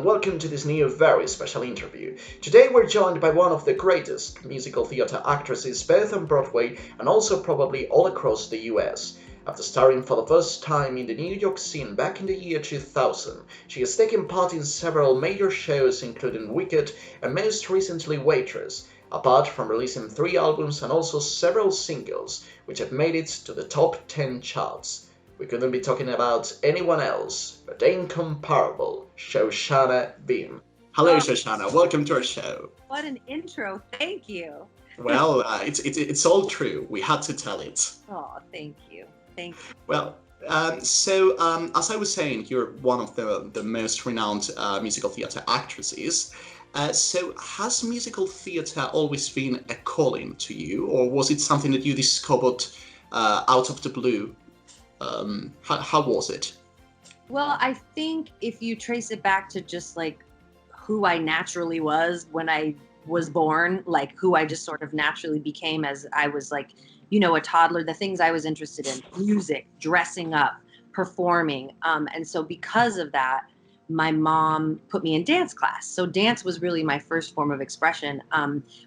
welcome to this new, very special interview. Today we're joined by one of the greatest musical theatre actresses both on Broadway and also probably all across the US. After starring for the first time in the New York scene back in the year 2000, she has taken part in several major shows including Wicked and most recently Waitress, apart from releasing 3 albums and also several singles, which have made it to the top 10 charts. We couldn't be talking about anyone else but the incomparable Shoshana Bean. Hello, Shoshana. Welcome to our show. What an intro. Thank you. Well, it's all true. We had to tell it. Oh, thank you. Thank you. Well, as I was saying, you're one of the most renowned musical theatre actresses. So has musical theatre always been a calling to you, or was it something that you discovered out of the blue? How was it? Well, I think if you trace it back to just like who I naturally was when I was born, like who I just sort of naturally became as I was like, a toddler, the things I was interested in, music, dressing up, performing. And so because of that, my mom put me in dance class. So dance was really my first form of expression,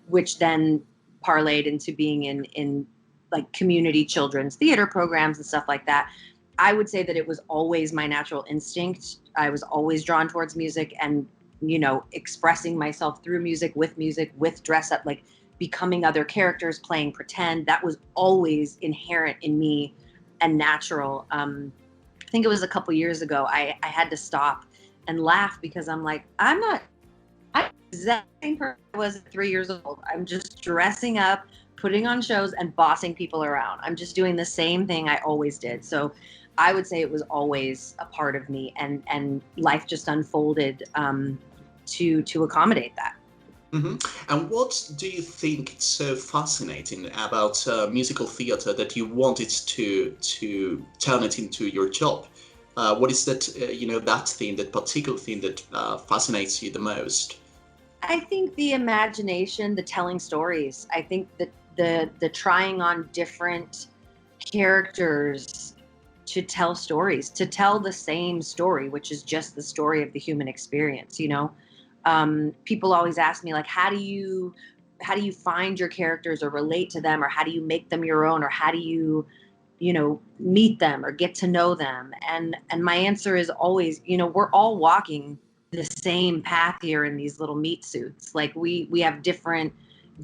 which then parlayed into being in like community children's theater programs and stuff like that. I would say that it was always my natural instinct. I was always drawn towards music and, expressing myself through music, with dress up, like becoming other characters, playing pretend. That was always inherent in me and natural. I think it was a couple years ago, I had to stop and laugh because I'm like, I'm the exact same person I was at 3 years old. I'm just dressing up, putting on shows and bossing people around. I'm just doing the same thing I always did. So I would say it was always a part of me, and life just unfolded to accommodate that. Mm-hmm. And what do you think is so fascinating about musical theatre that you wanted to turn it into your job? What is that, that thing, that particular thing that fascinates you the most? I think the imagination, the telling stories. I think that the trying on different characters to tell stories, to tell the same story, which is just the story of the human experience. People always ask me, like, how do you find your characters or relate to them, or how do you make them your own, or how do you meet them or get to know them? And my answer is always, we're all walking the same path here in these little meat suits. Like we have different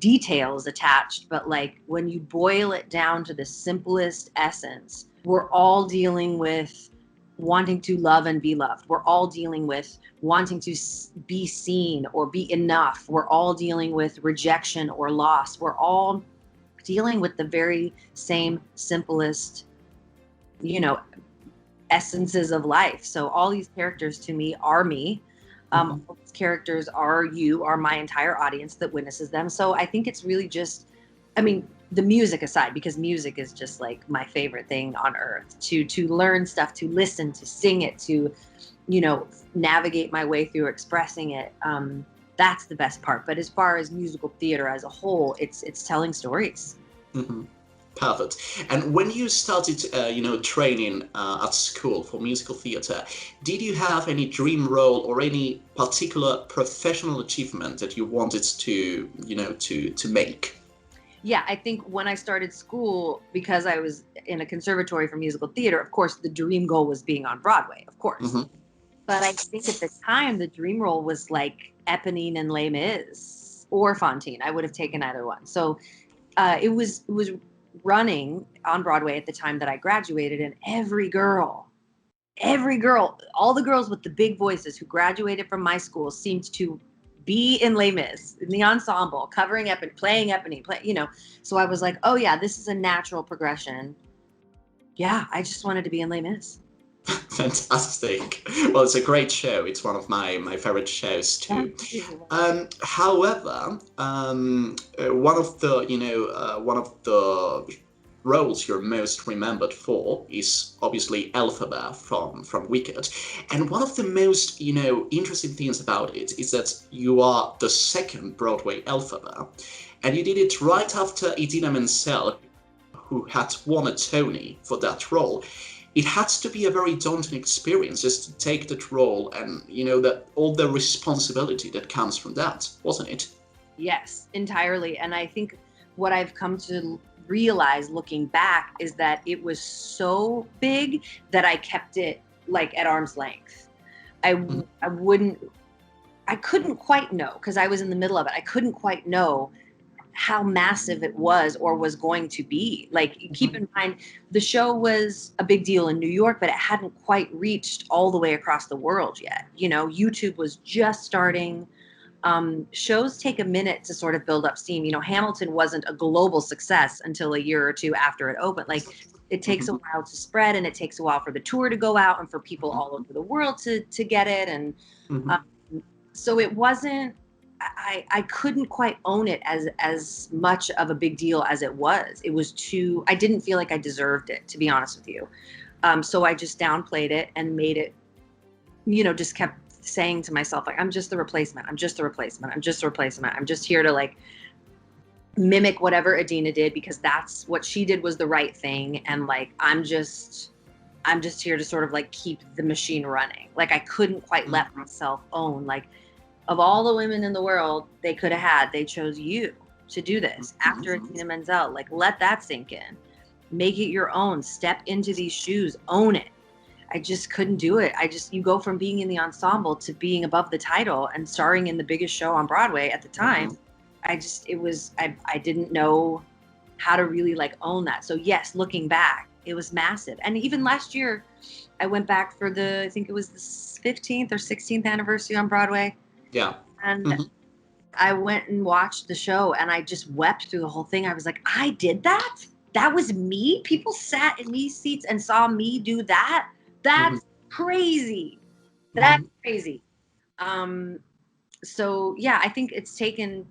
details attached, but like when you boil it down to the simplest essence, we're all dealing with wanting to love and be loved. We're all dealing with wanting to be seen or be enough. We're all dealing with rejection or loss. We're all dealing with the very same simplest, essences of life. So all these characters to me are me. All these characters are my entire audience that witnesses them. So I think it's really just, the music aside, because music is just like my favorite thing on earth, to learn stuff, to listen, to sing it, to, navigate my way through expressing it. That's the best part. But as far as musical theater as a whole, it's telling stories. Mm-hmm. Perfect. And when you started, training at school for musical theatre, did you have any dream role or any particular professional achievement that you wanted to, to make? Yeah, I think when I started school, because I was in a conservatory for musical theater, of course, the dream goal was being on Broadway, of course. Mm-hmm. But I think at the time, the dream role was like Eponine and Les Mis or Fantine. I would have taken either one. So it was running on Broadway at the time that I graduated, and every girl, all the girls with the big voices who graduated from my school seemed to be in Les Mis, in the ensemble, covering playing Eponine, So I was like, oh yeah, this is a natural progression. Yeah, I just wanted to be in Les Mis. Fantastic. Well, it's a great show. It's one of my favorite shows too. However, one of the roles you're most remembered for is obviously Elphaba from Wicked. And one of the most, interesting things about it is that you are the second Broadway Elphaba, and you did it right after Idina Menzel, who had won a Tony for that role. it had to be a very daunting experience just to take that role and, that all the responsibility that comes from that, wasn't it? Yes, entirely. And I think what I've come to realize looking back is that it was so big that I kept it like at arm's length. I wouldn't, I couldn't quite know because I was in the middle of it. I couldn't quite know how massive it was or was going to be. Like, keep in mind, the show was a big deal in New York, but it hadn't quite reached all the way across the world yet. YouTube was just starting. Shows take a minute to sort of build up steam. Hamilton wasn't a global success until a year or two after it opened. Like, it takes a while to spread, and it takes a while for the tour to go out and for people all over the world to get it. And so it wasn't, I couldn't quite own it as much of a big deal as it was. It was too, I didn't feel like I deserved it, to be honest with you. So I just downplayed it and made it, just kept saying to myself, like, I'm just the replacement. I'm just the replacement. I'm just the replacement. I'm just here to like mimic whatever Adina did because that's what she did was the right thing. And like, I'm just here to sort of like keep the machine running. Like, I couldn't quite let myself own, like, of all the women in the world they could have had, they chose you to do this after Adina Menzel. Like, let that sink in. Make it your own. Step into these shoes. Own it. I just couldn't do it. You go from being in the ensemble to being above the title and starring in the biggest show on Broadway at the time. I didn't know how to really like own that. So yes, looking back, it was massive. And even last year, I went back for I think it was the 15th or 16th anniversary on Broadway. Yeah. And I went and watched the show and I just wept through the whole thing. I was like, I did that? That was me? People sat in these seats and saw me do that? That's crazy. That's crazy. So yeah, I think it's taken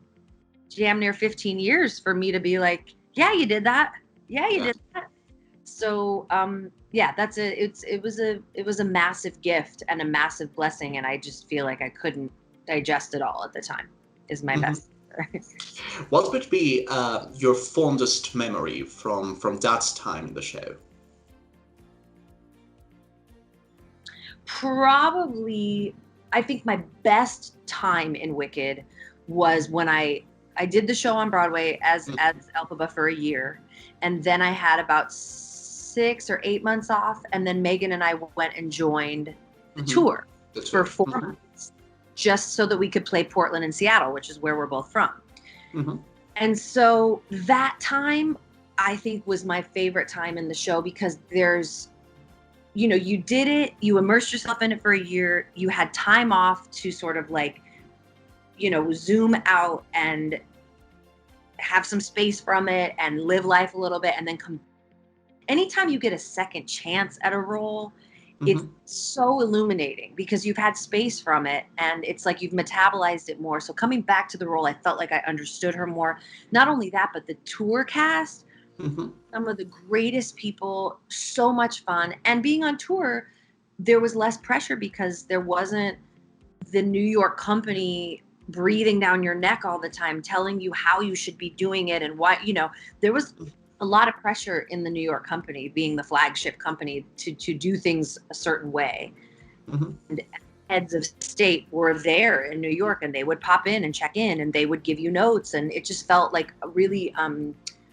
damn near 15 years for me to be like, yeah, you did that. Yeah, you did that. So yeah, it was a massive gift and a massive blessing, and I just feel like I couldn't digest it all at the time. Is my best answer. What would be your fondest memory from that time in the show? Probably, I think my best time in Wicked was when I did the show on Broadway as Elphaba for a year, and then I had about 6 or 8 months off, and then Megan and I went and joined the tour for 4 months, just so that we could play Portland and Seattle, which is where we're both from. And so that time, I think, was my favorite time in the show because there's, you did it, you immersed yourself in it for a year, you had time off to sort of like, zoom out and have some space from it and live life a little bit and then come. Anytime you get a second chance at a role, it's so illuminating because you've had space from it and it's like you've metabolized it more. So coming back to the role, I felt like I understood her more. Not only that, but the tour cast, some of the greatest people, so much fun. And being on tour, there was less pressure because there wasn't the New York company breathing down your neck all the time, telling you how you should be doing it and what, there was a lot of pressure in the New York company, being the flagship company, to do things a certain way. And heads of state were there in New York and they would pop in and check in and they would give you notes. And it just felt like a really,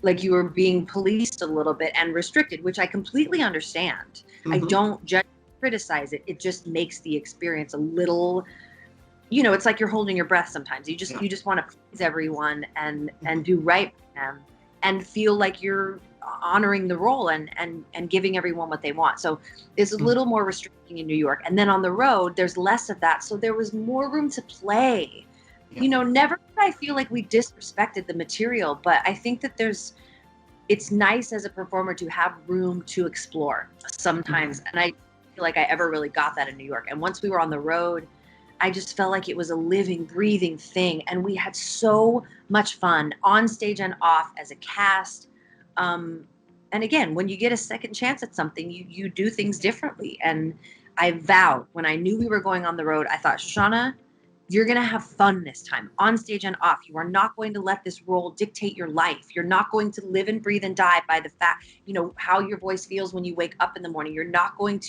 like you were being policed a little bit and restricted, which I completely understand. I don't judge, criticize it. It just makes the experience a little, it's like you're holding your breath sometimes. You just want to please everyone and do right by them and feel like you're honoring the role and giving everyone what they want. So it's a little more restricting in New York. And then on the road, there's less of that. So there was more room to play. Never did I feel like we disrespected the material, but I think that it's nice as a performer to have room to explore sometimes. And I feel like I ever really got that in New York. And once we were on the road, I just felt like it was a living, breathing thing. And we had so much fun on stage and off as a cast. And again, when you get a second chance at something, you do things differently. And I vowed when I knew we were going on the road, I thought, Shoshana, you're going to have fun this time, on stage and off. You are not going to let this role dictate your life. You're not going to live and breathe and die by the fact, how your voice feels when you wake up in the morning. You're going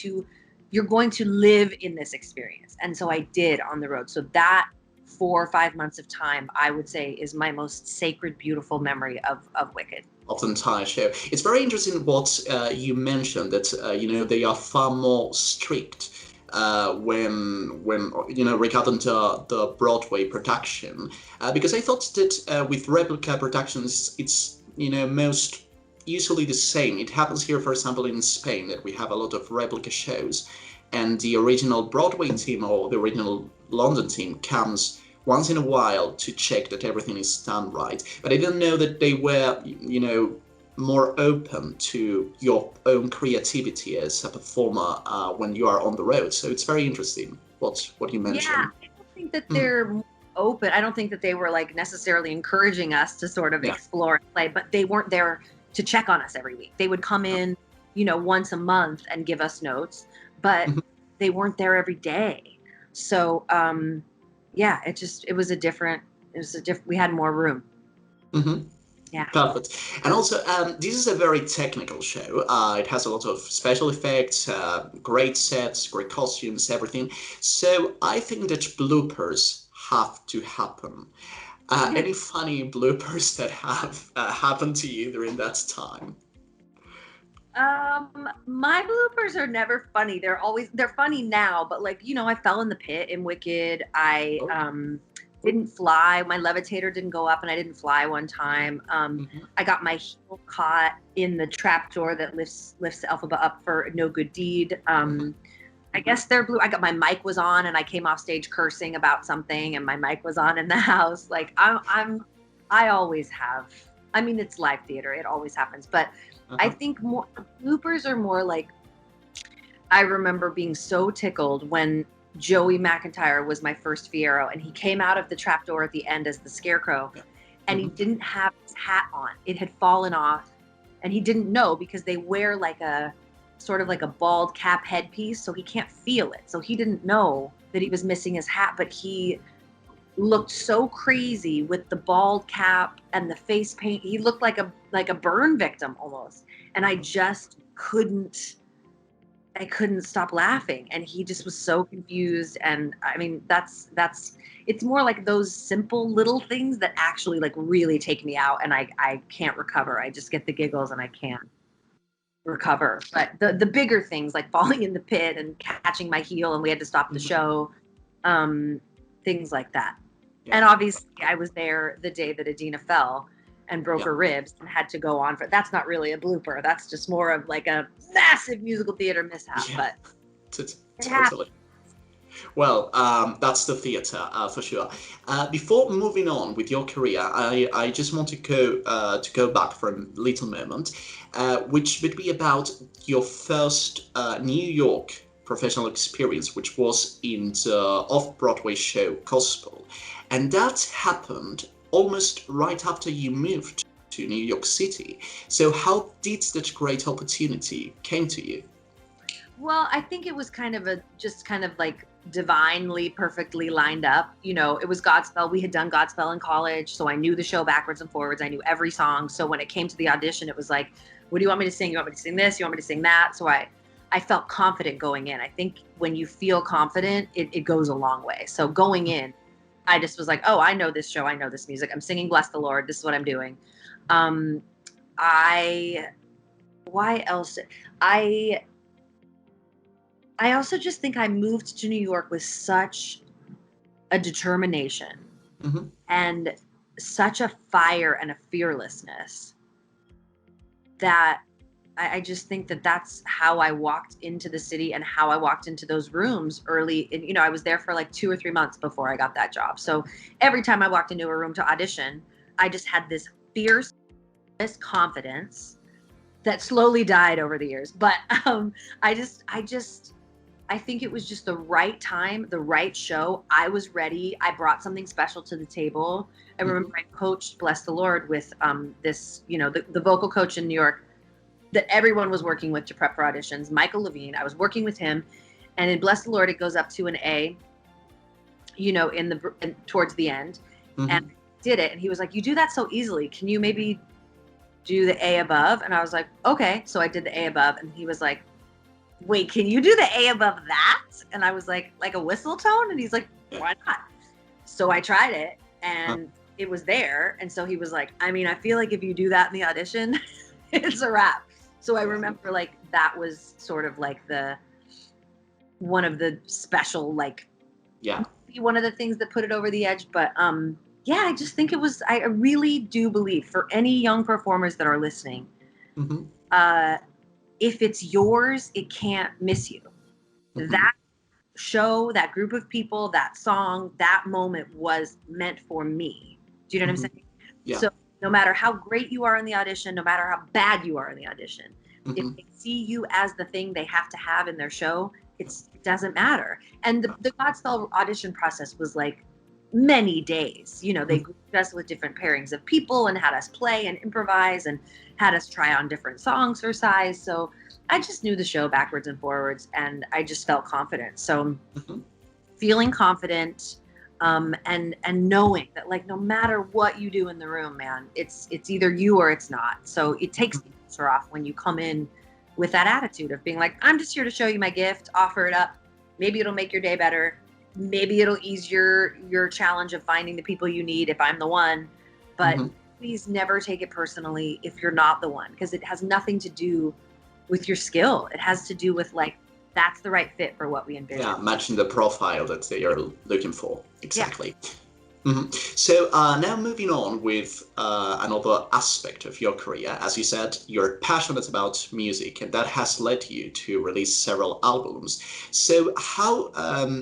to live in this experience. And so I did on the road. So that 4 or 5 months of time, I would say, is my most sacred, beautiful memory of Wicked. Of the entire show. It's very interesting what you mentioned, that they are far more strict when regarding the Broadway production, because I thought that with replica productions it's most usually the same. It happens here, for example, in Spain, that we have a lot of replica shows, and the original Broadway team or the original London team comes once in a while to check that everything is done right. But I didn't know that they were, more open to your own creativity as a performer when you are on the road. So it's very interesting what you mentioned. Yeah, I don't think that they're open. I don't think that they were like necessarily encouraging us to sort of explore and play, but they weren't there to check on us every week. They would come in, once a month and give us notes, but they weren't there every day. So, we had more room. Mm-hmm. Yeah. Perfect. And also, this is a very technical show. It has a lot of special effects, great sets, great costumes, everything. So I think that bloopers have to happen. Any funny bloopers that have happened to you during that time? My bloopers are never funny. They're funny now, but I fell in the pit in Wicked. I didn't fly. My levitator didn't go up and I didn't fly one time. I got my heel caught in the trapdoor that lifts Elphaba up for no good deed. I guess they're blue. My mic was on and I came off stage cursing about something and my mic was on in the house. I always have. I mean, it's live theater. It always happens. But I think more bloopers are more like, I remember being so tickled when Joey McIntyre was my first Fiero, and he came out of the trapdoor at the end as the Scarecrow, and he didn't have his hat on. It had fallen off, and he didn't know because they wear sort of like a bald cap headpiece, so he can't feel it. So he didn't know that he was missing his hat, but he looked so crazy with the bald cap and the face paint. He looked like a burn victim almost, and I just couldn't stop laughing, and he just was so confused. And I mean, it's more like those simple little things that actually really take me out, and I can't recover. I just get the giggles and I can't recover. But the bigger things, like falling in the pit and catching my heel and we had to stop the show, things like that. And obviously I was there the day that Adina fell and broke her ribs and had to go on for. That's not really a blooper. That's just more of like a massive musical theater mishap. But totally. Well, that's the theater for sure. Before moving on with your career, I just want to go back for a little moment, which would be about your first New York professional experience, which was in the off-Broadway show Godspell, and that happened almost right after you moved to New York City. So how did that great opportunity came to you? Well, I think it was kind of divinely, perfectly lined up. It was Godspell. We had done Godspell in college, so I knew the show backwards and forwards. I knew every song. So when it came to the audition, it was like, what do you want me to sing? You want me to sing this? You want me to sing that? So I felt confident going in. I think when you feel confident, it goes a long way. So going in, I just was like, oh, I know this show. I know this music. I'm singing Bless the Lord. This is what I'm doing. Why else? I also just think I moved to New York with such a determination and such a fire and a fearlessness that I just think that that's how I walked into the city and how I walked into those rooms early. And, I was there for like 2 or 3 months before I got that job. So every time I walked into a room to audition, I just had this fierce confidence that slowly died over the years. But I think it was just the right time, the right show. I was ready. I brought something special to the table. I remember I coached Bless the Lord with this, the vocal coach in New York that everyone was working with to prep for auditions, Michael Levine. I was working with him, and in Bless the Lord, it goes up to an A. towards the end, Mm-hmm. and did it. And he was like, "You do that so easily. Can you maybe do the A above?" And I was like, "Okay." So I did the A above, and he was like, "Wait, can you do the A above that?" And I was like a whistle tone, and he's like, "Why not?" So I tried it, and it was there. And so he was like, "I mean, I feel like if you do that in the audition, it's a wrap." So I remember like that was sort of like one of the special, like, one of the things that put it over the edge. But yeah, I just think I really do believe, for any young performers that are listening, Mm-hmm. if it's yours, it can't miss you. Mm-hmm. That show, that group of people, that song, that moment was meant for me. Do you know what I'm saying? Yeah. So no matter how great you are in the audition, no matter how bad you are in the audition, if they see you as the thing they have to have in their show, it doesn't matter. And the Godspell audition process was like many days. They grouped us with different pairings of people and had us play and improvise and had us try on different songs for size. So I just knew the show backwards and forwards, and I just felt confident. So feeling confident, and knowing that, like, no matter what you do in the room, man, it's either you or it's not. So it takes the pressure off when you come in with that attitude of being like, I'm just here to show you my gift, offer it up. Maybe it'll make your day better. Maybe it'll ease your challenge of finding the people you need if I'm the one. But please never take it personally if you're not the one, because it has nothing to do with your skill. It has to do with, like, that's the right fit for what we envision. Yeah, matching the profile that they are looking for. Exactly. Yeah. So now moving on with another aspect of your career. As you said, you're passionate about music, and that has led you to release several albums. So how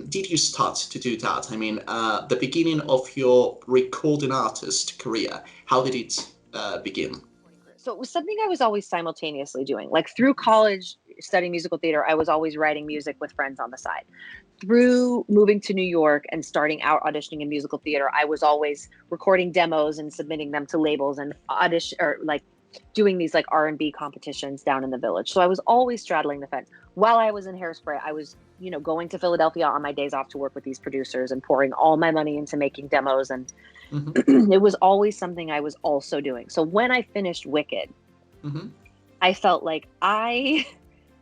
did you start to do that? I mean, the beginning of your recording artist career, how did it begin? So it was something I was always simultaneously doing. Like, through college, studying musical theater, I was always writing music with friends on the side. Through moving to New York and starting out auditioning in musical theater, I was always recording demos and submitting them to labels and doing these like R&B competitions down in the Village. So I was always straddling the fence. While I was in Hairspray, I was, going to Philadelphia on my days off to work with these producers and pouring all my money into making demos. And it was always something I was also doing. So when I finished Wicked, I felt like I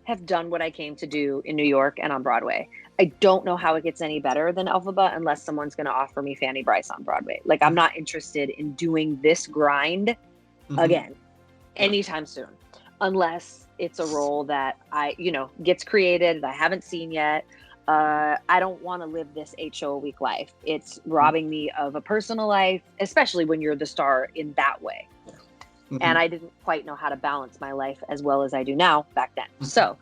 have done what I came to do in New York and on Broadway. I don't know how it gets any better than Elphaba unless someone's going to offer me Fanny Bryce on Broadway. Like, I'm not interested in doing this grind again anytime soon, unless it's a role that gets created that I haven't seen yet. I don't want to live this 8-show a week life. It's robbing me of a personal life, especially when you're the star in that way. And I didn't quite know how to balance my life as well as I do now back then. So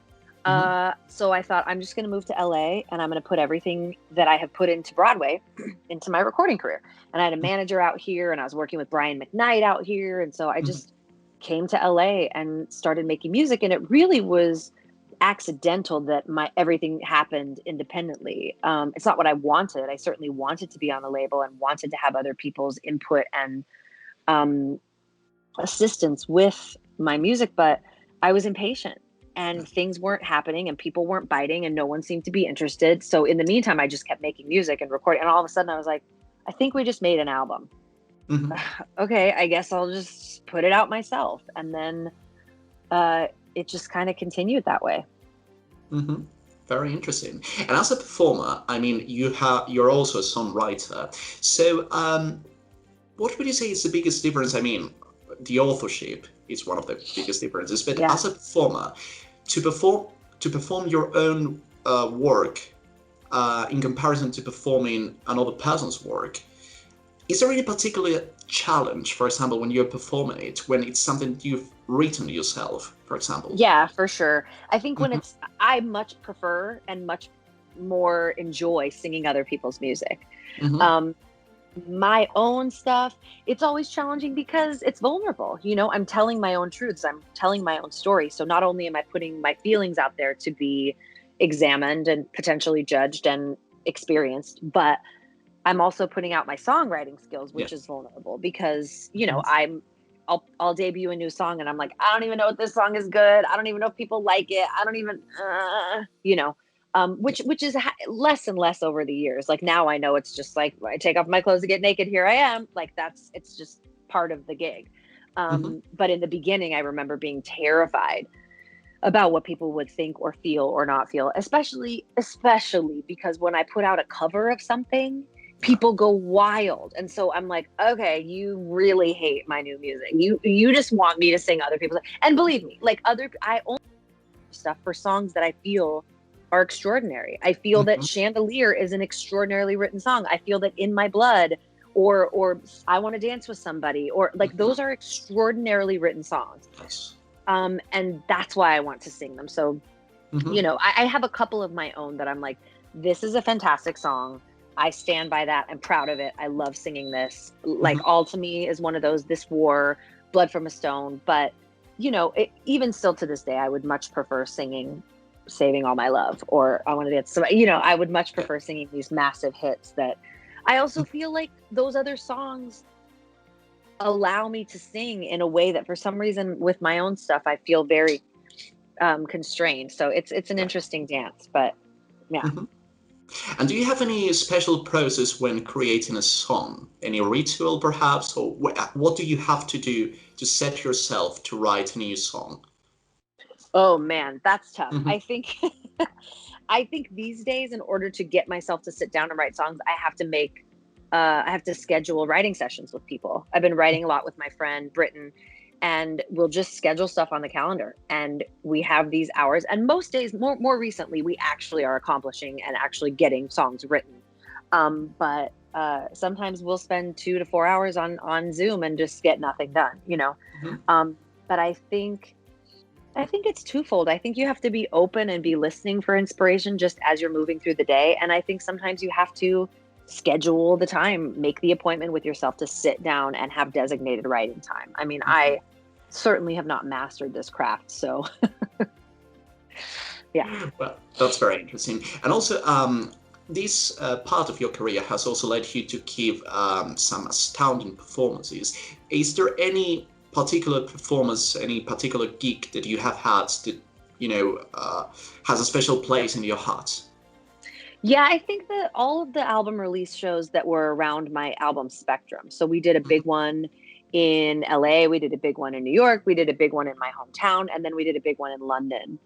I thought, I'm just going to move to LA, and I'm going to put everything that I have put into Broadway into my recording career. And I had a manager out here, and I was working with Brian McKnight out here. And so I just came to LA and started making music. And it really was accidental that everything happened independently. It's not what I wanted. I certainly wanted to be on a label and wanted to have other people's input and assistance with my music, but I was impatient and things weren't happening and people weren't biting and no one seemed to be interested. So in the meantime, I just kept making music and recording, and all of a sudden I was like, I think we just made an album. Okay, I guess I'll just put it out myself. And then it just kind of continued that way. Very interesting. And as a performer, I mean, you're also a songwriter. So what would you say is the biggest difference? I mean, the authorship is one of the biggest differences, but as a performer, to perform your own work in comparison to performing another person's work, is there any particular challenge, for example, when you're performing it, when it's something you've written yourself, for example? Yeah, for sure. I think when I much prefer and much more enjoy singing other people's music. My own stuff, it's always challenging because it's vulnerable. I'm telling my own truths. I'm telling my own story. So not only am I putting my feelings out there to be examined and potentially judged and experienced, but I'm also putting out my songwriting skills, which is vulnerable because, I'll debut a new song and I'm like, I don't even know if this song is good. I don't even know if people like it. I don't even, which is less and less over the years. Like now I know it's just like I take off my clothes to get naked. Here I am. Like it's just part of the gig. But in the beginning, I remember being terrified about what people would think or feel or not feel, especially because when I put out a cover of something, people go wild. And so I'm like, okay, you really hate my new music. You just want me to sing other people's. And believe me, like I only stuff for songs that I feel are extraordinary. I feel that Chandelier is an extraordinarily written song. I feel that In My Blood or I Want to Dance with Somebody, or like those are extraordinarily written songs. Yes. And that's why I want to sing them. So, you know, I have a couple of my own that I'm like, this is a fantastic song. I stand by that. I'm proud of it. I love singing this. Like All to Me is one of those, This War, Blood from a Stone. But, you know, even still to this day, I would much prefer singing Saving All My Love, or I Want to Dance. So, you know, I would much prefer singing these massive hits that I also feel like those other songs allow me to sing in a way that for some reason with my own stuff, I feel very constrained. So it's an interesting dance, but yeah. And do you have any special process when creating a song? Any ritual perhaps? Or what do you have to do to set yourself to write a new song? Oh man, that's tough. I think these days, in order to get myself to sit down and write songs, I have to schedule writing sessions with people. I've been writing a lot with my friend Britton, and we'll just schedule stuff on the calendar, and we have these hours. And most days, more recently, we actually are accomplishing and actually getting songs written. But sometimes we'll spend 2 to 4 hours on Zoom and just get nothing done, you know. But I think it's twofold. I think you have to be open and be listening for inspiration just as you're moving through the day. And I think sometimes you have to schedule the time, make the appointment with yourself to sit down and have designated writing time. I mean, I certainly have not mastered this craft. So, yeah. Well, that's very interesting. And also, this part of your career has also led you to give some astounding performances. Is there any particular performance, any particular gig that you have had that, you know, has a special place in your heart? Yeah, I think that all of the album release shows that were around my album spectrum. So we did a big one in LA, we did a big one in New York, we did a big one in my hometown, and then we did a big one in London.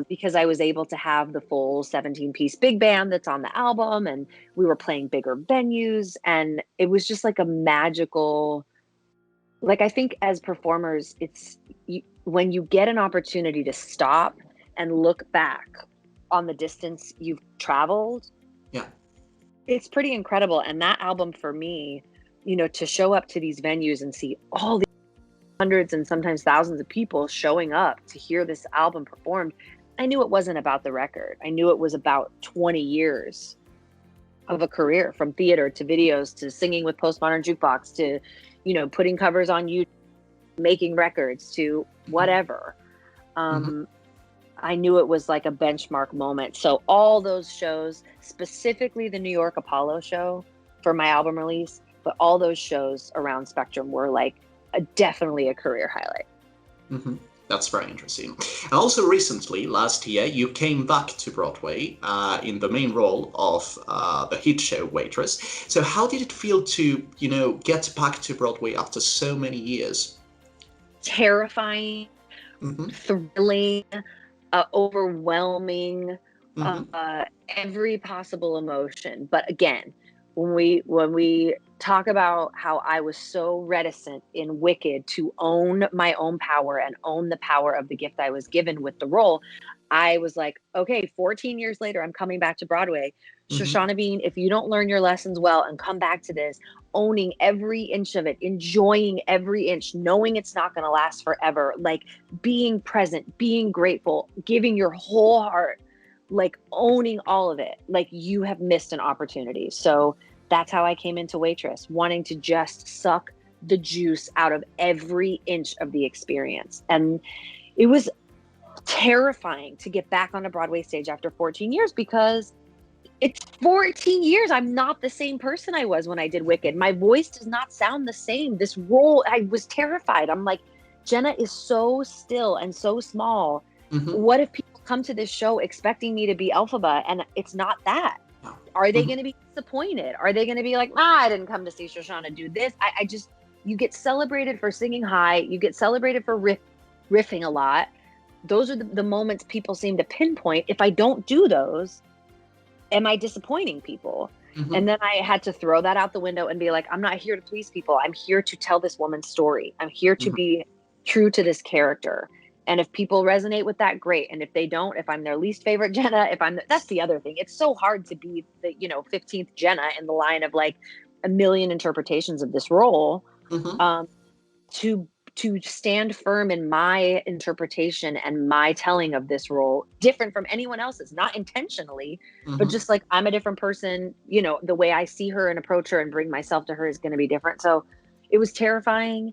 Because I was able to have the full 17-piece big band that's on the album, and we were playing bigger venues, and it was just like a magical, like, I think as performers, when you get an opportunity to stop and look back on the distance you've traveled, it's pretty incredible. And that album for me, you know, to show up to these venues and see all the hundreds and sometimes thousands of people showing up to hear this album performed, I knew it wasn't about the record. I knew it was about 20 years of a career, from theater to videos to singing with Postmodern Jukebox to, you know, putting covers on YouTube, making records to whatever. I knew it was like a benchmark moment. So all those shows, specifically the New York Apollo show for my album release, but all those shows around Spectrum were like definitely a career highlight. That's very interesting. And also recently, last year, you came back to Broadway in the main role of the hit show Waitress. So how did it feel to, you know, get back to Broadway after so many years? Terrifying, thrilling, overwhelming, every possible emotion. But again, when we talk about how I was so reticent in Wicked to own my own power and own the power of the gift I was given with the role, I was like, okay, 14 years later, I'm coming back to Broadway. Shoshana Bean, if you don't learn your lessons well and come back to this, owning every inch of it, enjoying every inch, knowing it's not going to last forever, like being present, being grateful, giving your whole heart, like owning all of it, like you have missed an opportunity. So that's how I came into Waitress, wanting to just suck the juice out of every inch of the experience. And it was terrifying to get back on a Broadway stage after 14 years because it's 14 years. I'm not the same person I was when I did Wicked. My voice does not sound the same. This role, I was terrified. I'm like, Jenna is so still and so small. What if people come to this show expecting me to be Elphaba, and it's not that. Yeah. Are they Mhm. going to be disappointed? Are they going to be like, I didn't come to see Shoshana do this? I just, you get celebrated for singing high. You get celebrated for riffing a lot. Those are the moments people seem to pinpoint. If I don't do those, am I disappointing people? Mhm. And then I had to throw that out the window and be like, I'm not here to please people. I'm here to tell this woman's story. I'm here to Mhm. be true to this character. And if people resonate with that, great. And if they don't, if I'm their least favorite Jenna, that's the other thing. It's so hard to be the, 15th Jenna in the line of like a million interpretations of this role. Mhm. To stand firm in my interpretation and my telling of this role, different from anyone else's, not intentionally, but Mhm. just like I'm a different person, the way I see her and approach her and bring myself to her is going to be different. So it was terrifying,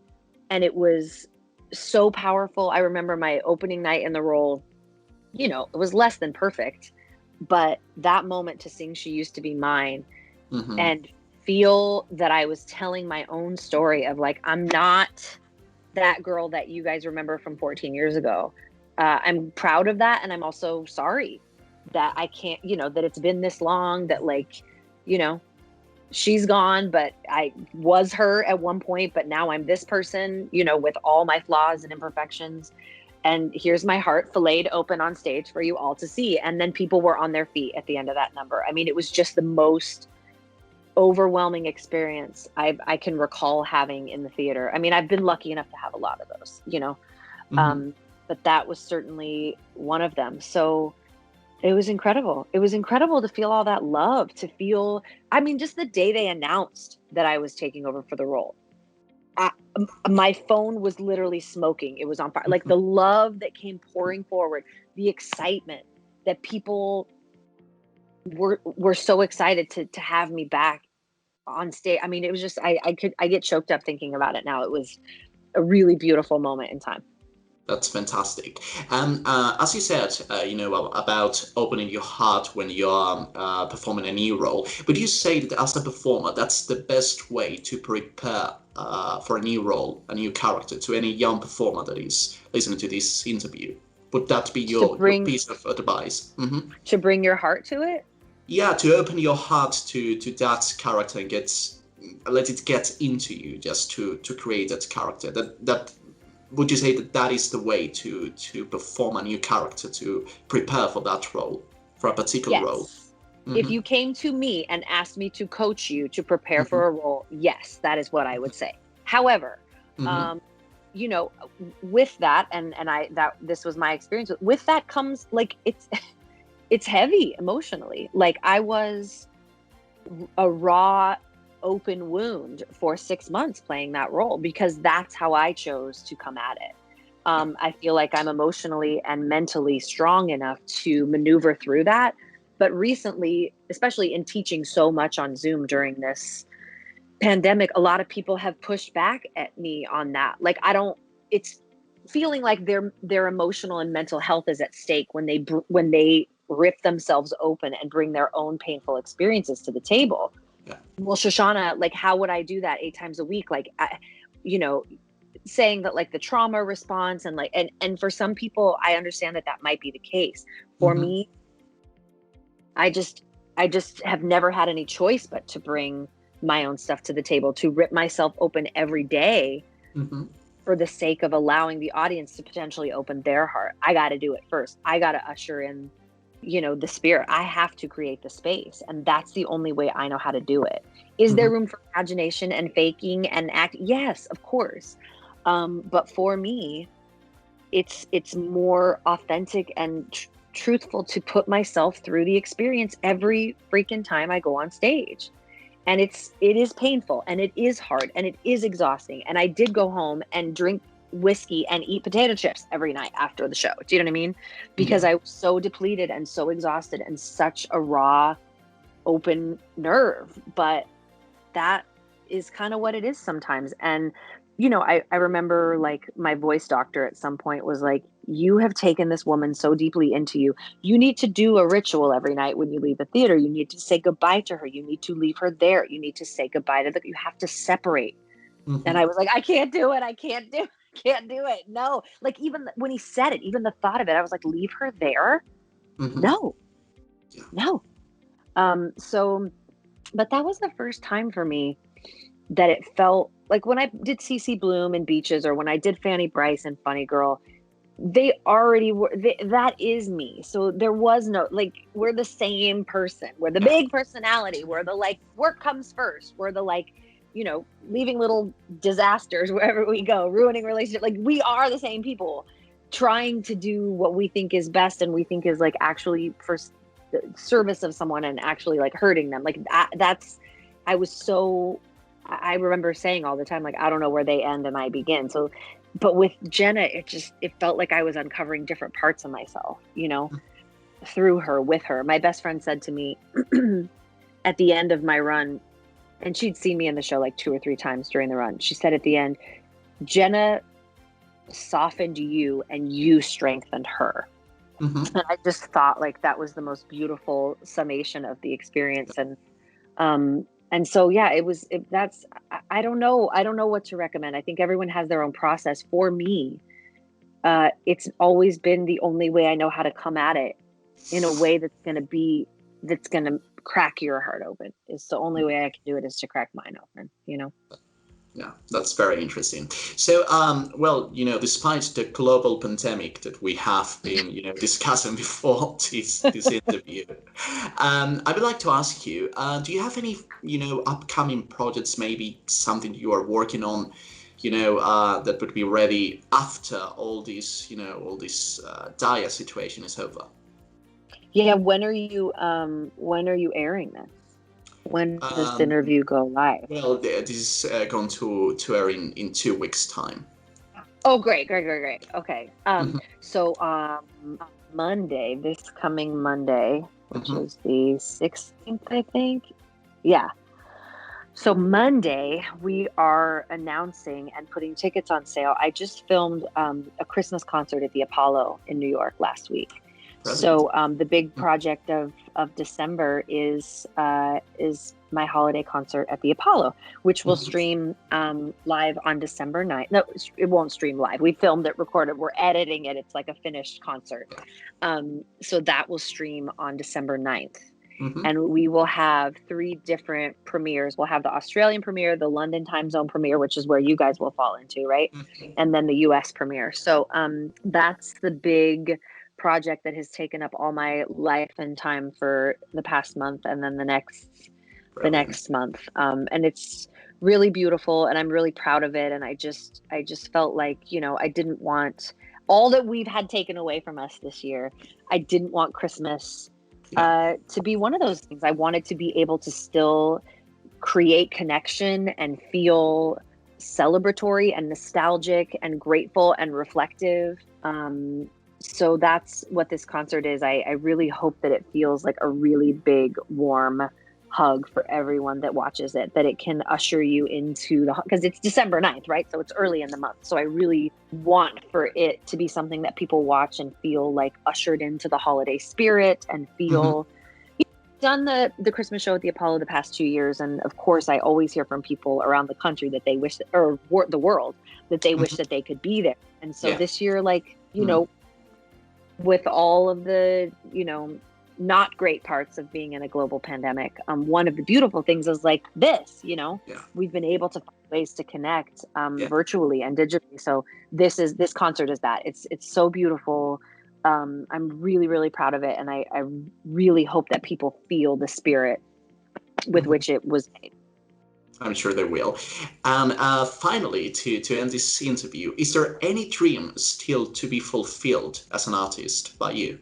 and it was so powerful. I remember my opening night in the role, it was less than perfect, but that moment to sing She Used to Be Mine Mhm. and feel that I was telling my own story of like, I'm not that girl that you guys remember from 14 years ago. I'm proud of that. And I'm also sorry that I can't, that it's been this long, that like, she's gone, but I was her at one point, but now I'm this person, with all my flaws and imperfections. And here's my heart filleted open on stage for you all to see. And then people were on their feet at the end of that number. I mean, it was just the most overwhelming experience I can recall having in the theater. I mean, I've been lucky enough to have a lot of those, Mhm. but that was certainly one of them. So it was incredible. It was incredible to feel all that love, to feel, I mean, just the day they announced that I was taking over for the role, my phone was literally smoking. It was on fire. Like the love that came pouring forward, the excitement that people were so excited to have me back on stage. I mean, it was just, I get choked up thinking about it now. It was a really beautiful moment in time. That's fantastic. And as you said, about opening your heart when you're performing a new role, would you say that as a performer, that's the best way to prepare for a new role, a new character, to any young performer that is listening to this interview? Would that be To your bring piece of advice? Mm-hmm. to bring your heart to it. Yeah, to open your heart to that character and let it get into you, just to create that character. That would you say that is the way to perform a new character, to prepare for that role, for a particular role? Yes. If Mm-hmm. you came to me and asked me to coach you to prepare Mm-hmm. for a role, yes, that is what I would say. However, Mm-hmm. you know, with that, and I that this was my experience with that comes like it's heavy emotionally. Like I was a raw open wound for 6 months playing that role because that's how I chose to come at it. Yeah. I feel like I'm emotionally and mentally strong enough to maneuver through that. But recently, especially in teaching so much on Zoom during this pandemic, a lot of people have pushed back at me on that. Like it's feeling like their emotional and mental health is at stake when they rip themselves open and bring their own painful experiences to the table. Yeah. Well, Shoshana, like, how would I do that 8 times a week? Like, you know, saying that like the trauma response and like, and for some people, I understand that might be the case. For Mm-hmm. me, I just, I just have never had any choice but to bring my own stuff to the table, to rip myself open every day Mm-hmm. for the sake of allowing the audience to potentially open their heart. I got to do it first. I got to usher in, the spirit. I have to create the space. And that's the only way I know how to do it. Is Mm-hmm. there room for imagination and faking and act? Yes, of course. But for me, it's more authentic and truthful to put myself through the experience every freaking time I go on stage. And it is painful and it is hard and it is exhausting. And I did go home and drink whiskey and eat potato chips every night after the show. Do you know what I mean? Because Yeah. I was so depleted and so exhausted and such a raw, open nerve. But that is kind of what it is sometimes. And, I remember like my voice doctor at some point was like, you have taken this woman so deeply into you. You need to do a ritual every night when you leave the theater. You need to say goodbye to her. You need to leave her there. You need to say goodbye to you have to separate. Mm-hmm. And I was like, I can't do it. I can't do it. can't do it. No. Like, even when he said it, even the thought of it, I was like, leave her there? Hmm. No, Yeah. no. So, but that was the first time for me that it felt like when I did CC Bloom and Beaches, or when I did Fanny Bryce and Funny Girl, they already were, that is me. So there was no, like, we're the same person. We're the Yeah. big personality. We're the, like, work comes first. We're the, like, leaving little disasters wherever we go, ruining relationships. Like, we are the same people trying to do what we think is best, and we think is, like, actually for the service of someone, and actually, like, hurting them. Like, I was so, I remember saying all the time, like, I don't know where they end and I begin. So, but with Jenna, it felt like I was uncovering different parts of myself, through her, with her. My best friend said to me at the end of my run, and she'd seen me in the show like 2 or 3 times during the run. She said at the end, Jenna softened you and you strengthened her. Hmm. And I just thought, like, that was the most beautiful summation of the experience. And so, yeah, I don't know. I don't know what to recommend. I think everyone has their own process. For me, it's always been the only way I know how to come at it, in a way that's going to crack your heart open. It's the only way I can do it, is to crack mine open, Yeah, that's very interesting. So, well, despite the global pandemic that we have been, discussing before this interview, I would like to ask you, do you have any, upcoming projects, maybe something you are working on, that would be ready after all this dire situation is over? Yeah. When are you airing this? When does this Um, interview go live? well, this is going to air in 2 weeks' time. Oh, great. Okay. Hmm. So, Monday, this coming Monday, which Hmm. is the 16th, I think. Yeah. So Monday, we are announcing and putting tickets on sale. I just filmed a Christmas concert at the Apollo in New York last week. Brilliant. So the big project of December is my holiday concert at the Apollo, which will Mhm. stream live on December 9th. No, it won't stream live. We filmed it, recorded, we're editing it. It's like a finished concert. So that will stream on December 9th. Mhm. And we will have 3 different premieres. We'll have the Australian premiere, the London time zone premiere, which is where you guys will fall into, right? Mhm. And then the US premiere. So that's the big project that has taken up all my life and time for the past month, and then the Brilliant. next month. And it's really beautiful, and I'm really proud of it. And I just felt like, I didn't want all that we've had taken away from us this year. I didn't want Christmas Yeah. to be one of those things. I wanted to be able to still create connection and feel celebratory and nostalgic and grateful and reflective. So that's what this concert is. I really hope that it feels like a really big, warm hug for everyone that watches it, that it can usher you into because it's December 9th, right? So it's early in the month. So I really want for it to be something that people watch and feel like ushered into the holiday spirit, and Mhm. feel done the Christmas show at the Apollo the past 2 years. And of course, I always hear from people around the country that they wish the world, that they wish Mhm. that they could be there. And so Yeah. this year, like, Mm. with all of the, not great parts of being in a global pandemic, one of the beautiful things is like this, Yeah. we've been able to find ways to connect Yeah. virtually and digitally. So this concert is that. It's so beautiful. I'm really, really proud of it. And I really hope that people feel the spirit with Mhm. which it was made. I'm sure they will. And finally, to end this interview, is there any dream still to be fulfilled as an artist by you?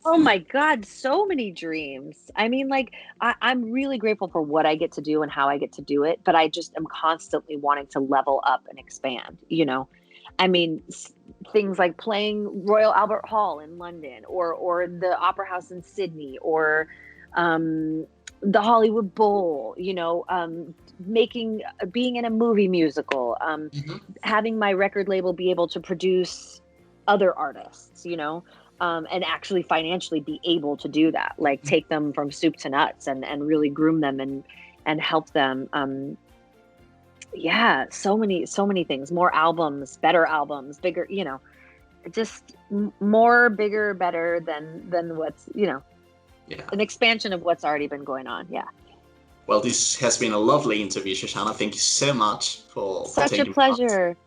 Oh my God, so many dreams. I mean, like, I'm really grateful for what I get to do and how I get to do it, but I just am constantly wanting to level up and expand. I mean, things like playing Royal Albert Hall in London, or the Opera House in Sydney, or the Hollywood Bowl, being in a movie musical, Mhm. having my record label be able to produce other artists, and actually financially be able to do that, like take them from soup to nuts, and really groom them and help them. yeah, so many things, more albums, better albums, bigger, just more, bigger, better than what's, Yeah. an expansion of what's already been going on. Yeah. Well, this has been a lovely interview, Shoshana. Thank you so much for Such a taking part. pleasure.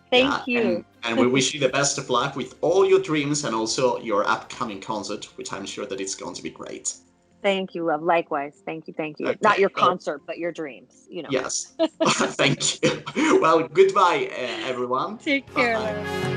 Thank you. And we wish you the best of luck with all your dreams and also your upcoming concert, which I'm sure that it's going to be great. Thank you, love. Likewise. Thank you. Thank you. Okay, Not your well, concert, but your dreams, yes. Thank you. Well, goodbye, everyone. Take care, Bye. love.